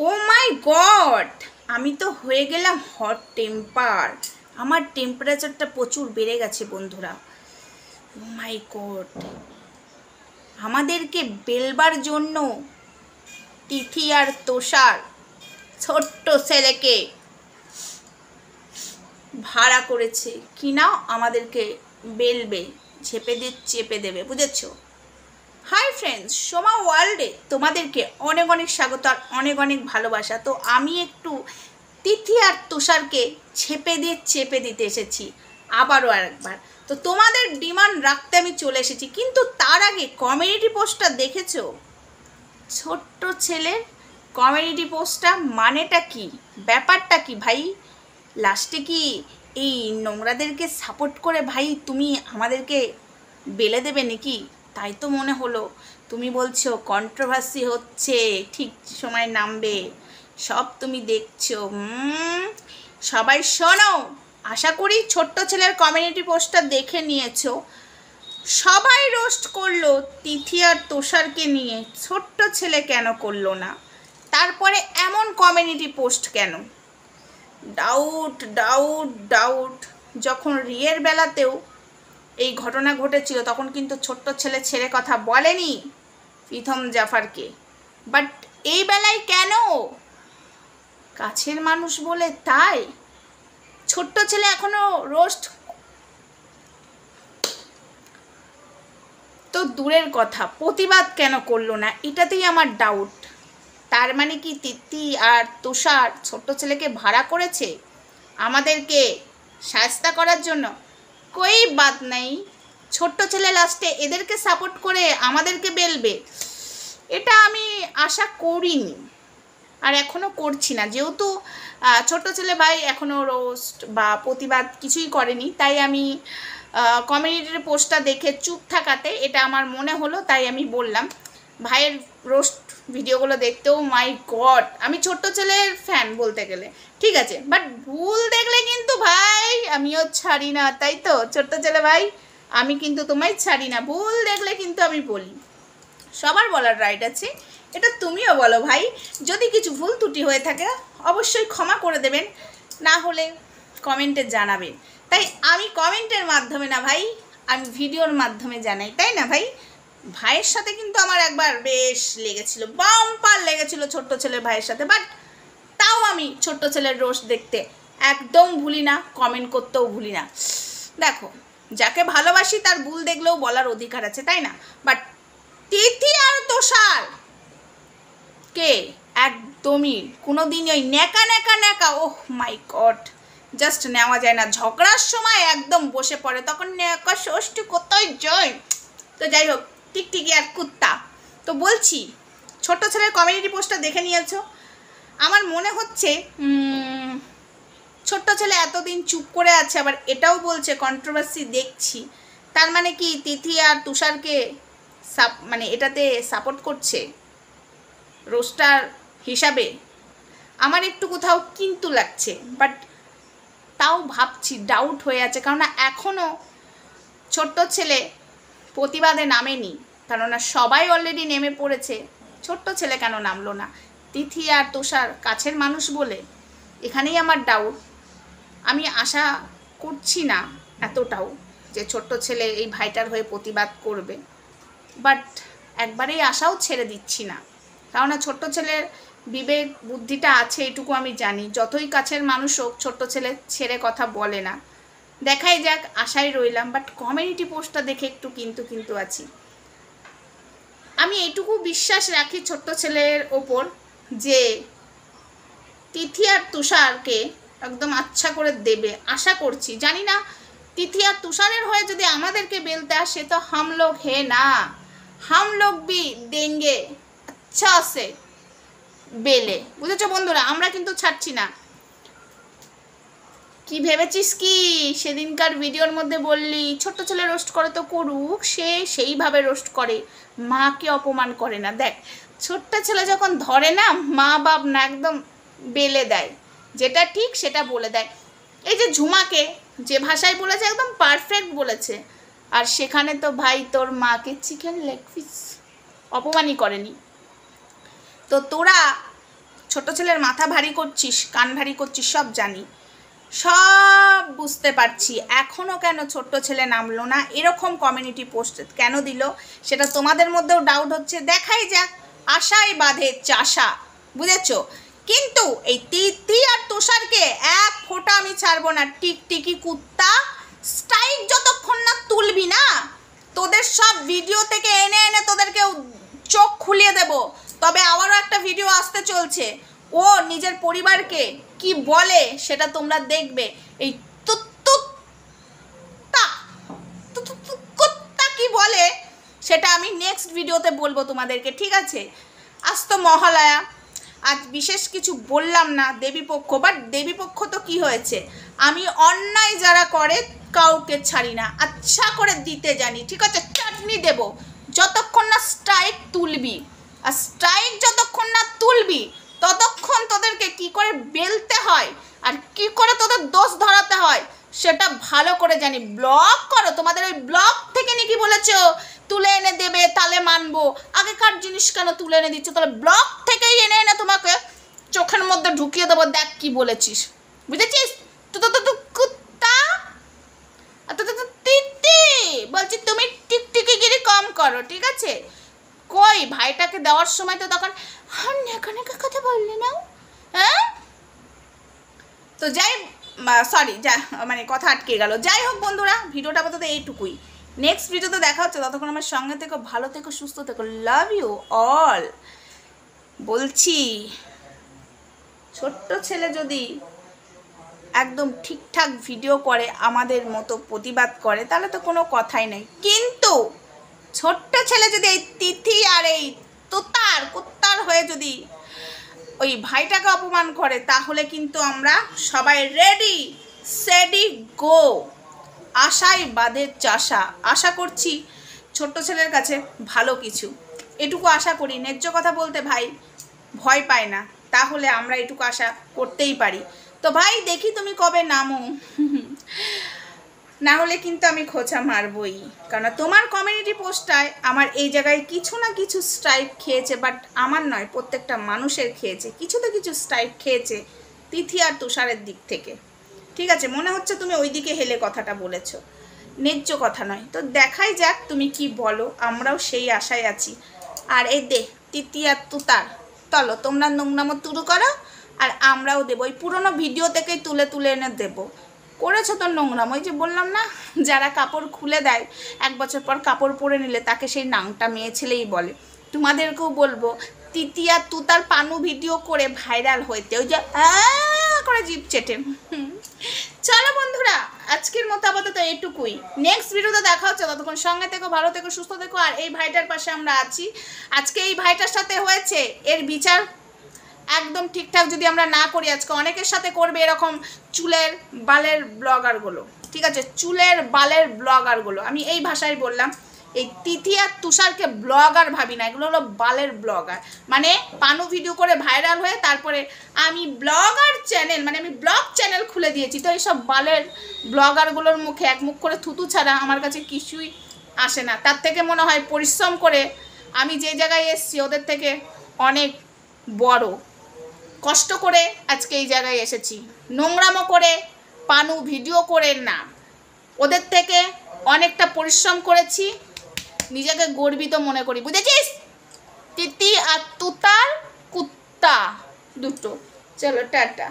ও মাই god, আমি তো হয়ে গেলাম হট টেম্পার। আমার টেম্পারেচারটা প্রচুর বেড়ে গেছে বন্ধুরা। ও মাই গড, আমাদেরকে বেলবার জন্য তিথি আর তোষার ছোট্ট ছেলেকে ভাড়া করেছে কিনা আমাদেরকে বেলবে, চেপে দেবে, বুঝেছো? হাই ফ্রেন্ডস, সোমা ওয়ার্ল্ডে তোমাদেরকে অনেক অনেক স্বাগত আর অনেক অনেক ভালোবাসা। তো আমি একটু তিথি আর তুষারকে চেপে দিতে এসেছি আবারও আরেকবার। তো তোমাদের ডিমান্ড রাখতে আমি চলে এসেছি, কিন্তু তার আগে কমিউনিটি পোস্টটা দেখেছো? ছোট্ট ছেলের কমিউনিটি পোস্টটা মানেটা কি, ব্যাপারটা কি ভাই? লাস্টে কি এই নোংরাদেরকে সাপোর্ট করে ভাই তুমি আমাদেরকে বেলে দেবে নাকি? তাই তো মনে হলো। তুমি বলছো কন্ট্রোভার্সি হচ্ছে, ঠিক সময় নামবে, সব তুমি দেখছো। সবাই শোনো, আশা করি ছোট্ট ছেলের কমিউনিটি পোস্টটা দেখে নিয়েছো। সবাই রোস্ট করলো তিথি আর তোষারকে নিয়ে, ছোট্ট ছেলে কেন করলো না? তারপরে এমন কমিউনিটি পোস্ট কেন? Doubt doubt doubt. যখন রিয়ের বেলাতেও এই ঘটনা ঘটেছিল তখন কিন্তু ছোট্ট ছেলে ছেড়ে কথা বলেনি প্রীতম জাফারকে, বাট এই বেলায় কেন? কাছের মানুষ বলে তাই ছোট্ট ছেলে এখনো রোস্ট তো দূরের কথা, প্রতিবাদ কেন করলো না? এটাতেই আমার ডাউট। তার মানে কি তিথি আর তুষার ছোট্ট ছেলেকে ভাড়া করেছে আমাদেরকে শায়েস্তা করার জন্য? কই বাত নেই, ছোট্ট ছেলে লাস্টে এদেরকে সাপোর্ট করে আমাদেরকে বেলবে, এটা আমি আশা করিনি আর এখনও করছি না। যেহেতু ছোট্ট ছেলে ভাই এখনও রোস্ট বা প্রতিবাদ কিছুই করেনি, তাই আমি কমিউনিটির পোস্টটা দেখে চুপ থাকাতে এটা আমার মনে হলো, তাই আমি বললাম। ভাইয়ের রোস্ট ভিডিওগুলো দেখতেও মাই গড, আমি ছোট্ট ছেলের ফ্যান বলতে গেলে, ঠিক আছে, বাট ভুল দেখলে কিন্তু ভাই আমিও ছাড়ি না, তাই তো ছোট্ট ছেলে ভাই? আমি কিন্তু তোমায় ছাড়ি না, ভুল দেখলে কিন্তু আমি বলি। সবার বলার রাইট আছে, এটা তুমিও বলো ভাই। যদি কিছু ভুল ত্রুটি হয়ে থাকে অবশ্যই ক্ষমা করে দেবেন, না হলে কমেন্টে জানাবেন। তাই আমি কমেন্টের মাধ্যমে না ভাই, আমি ভিডিওর মাধ্যমে জানাই, তাই না ভাই? ভাইয়ের সাথে কিন্তু আমার একবার বেশ লেগেছিল, বাম্পার লেগেছিল ছোট্ট ছেলের ভাইয়ের সাথে, বাট তাও আমি ছোট্ট ছেলের রোস্ট দেখতে একদম ভুলি না, কমেন্ট করতেও ভুলি না। দেখো, যাকে ভালোবাসি তার ভুল দেখলেও বলার অধিকার আছে, তাই না? বাট তিথি আর তোষার কে একদমই কোনো দিনই ওই নেকা ওহ মাই গড, জাস্ট নেওয়া যায় না। ঝগড়ার সময় একদম বসে পড়ে, তখন নেকা ষষ্ঠী কোথায় যায়। তো যাই হোক, টিকটিকি আর কুত্তা। তো বলছি, ছোট্ট ছেলের কমিউনিটি পোস্টটা দেখে নিয়েছো? আমার মনে হচ্ছে ছোট্ট ছেলে এতদিন চুপ করে আছে, আবার এটাও বলছে কন্ট্রোভার্সি দেখছি, তার মানে কি তিথি আর তুষারকে মানে এটাতে সাপোর্ট করছে রোস্টার হিসাবে? আমার একটু কোথাও কিন্তু লাগছে, বাট তাও ভাবছি, ডাউট হয়ে আছে, কেননা এখনও ছোট্ট ছেলে প্রতিবাদে নামেনি, কেননা সবাই অলরেডি নেমে পড়েছে, ছোট্ট ছেলে কেন নামলো না? তিথি আর তুষার কাছের মানুষ বলে? এখানেই আমার ডাউট। আমি আশা করছি না এতটাও যে ছোট্ট ছেলে এই ভাইটার হয়ে প্রতিবাদ করবে, বাট একবারেই আশাও ছেড়ে দিচ্ছি না, কেননা ছোট্ট ছেলের বিবেক বুদ্ধিটা আছে, এটুকু আমি জানি। যতই কাছের মানুষ হোক, ছোট্ট ছেলে ছেড়ে কথা বলে না। দেখাই যাক, আশায় রইলাম। বাট কমিউনিটি পোস্টটা দেখে একটু কিন্তু আছি। আমি এইটুকু বিশ্বাস রাখি ছোট্ট ছেলের ওপর যে তিথি আর তুষারকে একদম আচ্ছা করে দেবে, আশা করছি। জানি না তিথি আর তুষারের হয়ে যদি আমাদেরকে বেলতে আসে তো হাম লোগ হে না, হাম লোগ ভি দেঙ্গে আচ্ছা সে বেলে, বুঝেছো বন্ধুরা? আমরা কিন্তু ছাড়ছি না। কি ভেবেছিস কি সেদিনকার ভিডিওর মধ্যে বললি ছোট্ট ছেলে রোস্ট করে, তো করুক, সে সেইভাবে রোস্ট করে, মাকে অপমান করে না। দেখ, ছোট্ট ছেলে যখন ধরে না, মা বাপ না একদম বেলে দেয়, যেটা ঠিক সেটা বলে দেয়। এই যে ঝুমাকে যে ভাষায় বলেছে একদম পারফেক্ট বলেছে, আর সেখানে তো ভাই তোর মাকে চিকেন লেগ পিস অপমানই করেনি। তো তোরা ছোট ছেলের মাথা ভারী করছিস, কান ভারী করছিস, সব জানি, সব বুঝতে পারছি। এখনও কেন ছোট্ট ছেলে নামলো না, এরকম কমিউনিটি পোস্ট কেন দিল, সেটা তোমাদের মধ্যেও ডাউট হচ্ছে। দেখাই যাক, আশায় বাঁধে চাষা, বুঝেছো? কিন্তু এই তিথি আর তুষারকে এক ফোঁটা আমি ছাড়বো না। টিকটিকি কুত্তা, স্ট্রাইক যতক্ষণ না তুলবি না, তোদের সব ভিডিও থেকে এনে এনে তোদেরকে চোখ খুলিয়ে দেব। তবে আবারও একটা ভিডিও আসতে চলছে, ও নিজের পরিবারকে কি বলে সেটা তোমরা দেখবে। এই কুত্তা কি বলে সেটা আমি নেক্সট ভিডিওতে বলবো তোমাদেরকে, ঠিক আছে? আজ তো মহালয়া, আজ বিশেষ কিছু বললাম না দেবীপক্ষ, বাট দেবীপক্ষ তো কি হয়েছে, আমি অন্যায় যারা করে কাউকে ছাড়ি না, আচ্ছা করে দিতে জানি, ঠিক আছে? চাটনি দেব যতক্ষণ না স্ট্রাইক তুলবি। আর স্ট্রাইক যতক্ষণ না তুলবি ততক্ষণ তোদেরকে কি করে বেলতে হয় আর কি করে তোদের দোষ ধরাতে হয় সেটা ভালো করে জানি। ব্লগ করো, তোমাদের ওই ব্লগ থেকে নাকি বলেছো তুলে এনে দেবে তাহলে মানবো, আগেকার জিনিস কেন তুলে এনে দিচ্ছ? তাহলে ব্লগ থেকেই এনে এনে তোমাকে চোখের মধ্যে ঢুকিয়ে দেবো, দেখ কি বলেছিস, বুঝেছিস? তো কুত্তা তিতি বলছি, তুমি টিকটিকিগিরি কম করো, ঠিক আছে? কই ভাইটাকে দেওয়ার সময় তো তখন এখানে কথা বললি না, হ্যাঁ? তো যাই, সরি, মানে কথা আটকে গেল। যাই হোক বন্ধুরা, ভিডিওটা আপাতত এইটুকুই। নেক্সট ভিডিওতে দেখা হচ্ছে, ততক্ষণ আমার সঙ্গে থেকো, ভালো থেকো, সুস্থ থেকো, লাভ ইউ অল। বলছি ছোট্ট ছেলে যদি একদম ঠিকঠাক ভিডিও করে, আমাদের মতো প্রতিবাদ করে, তাহলে তো কোনো কথাই নেই। কিন্তু ছোট্ট ছেলে যদি এই তিথি আর এই কুত্তার হয়ে যদি ওই ভাইটাকে অপমান করে, তাহলে কিন্তু আমরা সবাই রেডি সেডি গো, আশায় বাঁধে চাষা। আশা করছি ছোট্ট ছেলের কাছে ভালো কিছু, এটুকু আশা করি। ন্যায্য কথা বলতে ভাই ভয় পায় না, তাহলে আমরা এটুকু আশা করতেই পারি। তো ভাই দেখি তুমি কবে নামো, না হলে কিন্তু আমি খোঁচা মারবই। কারণ তোমার কমিউনিটি পোস্টটায় আমার এই জায়গায় কিছু না কিছু স্ট্রাইক খেয়েছে, বাট আমার নয়, প্রত্যেকটা মানুষের খেয়েছে, কিছু তো কিছু স্ট্রাইক খেয়েছে তিথি আর তুষারের দিক থেকে, ঠিক আছে? মনে হচ্ছে তুমি ওই দিকে হেলে কথাটা বলেছ, ন্যায্য কথা নয়। তো দেখাই যাক তুমি কি বলো, আমরাও সেই আশায় আছি। আর এই তিথি আর তুতার, চলো তোমরা নোংরামো তুরু করো, আর আমরাও দেবো, ওই পুরোনো ভিডিও থেকেই তুলে তুলে এনে দেবো। করেছো তো নোংরাম, ওই যে বললাম না, যারা কাপড় খুলে দেয় 1 বছর পর কাপড় পরে নিলে তাকে সেই নাংটা মেয়ে ছেলেই বলে। তোমাদেরকেও বলবো, তিথি আর তুতার পানু ভিডিও করে ভাইরাল হইতে, ওই যে করে জিভ চেটে। চলো বন্ধুরা, আজকের মতো আপাতত এইটুকুই। নেক্সট ভিডিওতে দেখা হচ্ছে, ততক্ষণ সঙ্গে থেকো, ভালো থেকো, সুস্থ থেকো। আর এই ভাইটার পাশে আমরা আছি। আজকে এই ভাইটার সাথে হয়েছে, এর বিচার একদম ঠিকঠাক যদি আমরা না করি, আজকে অনেকের সাথে করবে এরকম চুলের বালের ব্লগারগুলো, ঠিক আছে? চুলের বালের ব্লগারগুলো, আমি এই ভাষায় বললাম। এই তিথি আর তুষারকে ব্লগার ভাবি না, এগুলো হলো বালের ব্লগার। মানে পানু ভিডিও করে ভাইরাল হয়ে তারপরে আমি ব্লগার চ্যানেল, মানে আমি ব্লগ চ্যানেল খুলে দিয়েছি। তো এইসব বালের ব্লগারগুলোর মুখে এক মুখ করে থুতু ছাড়া আমার কাছে কিছুই আসে না। তার থেকে মনে হয় পরিশ্রম করে আমি যে জায়গায় এসেছি ওদের থেকে অনেক বড়, কষ্ট করে আজকে এই জায়গায় এসেছি, নোংরামো করে পানু ভিডিও করে না, ওদের থেকে অনেকটা পরিশ্রম করেছি, নিজেকে গর্বিত মনে করি, বুঝেছিস? তিথি আর তুতার কুত্তা দুটো। চলো টাটা।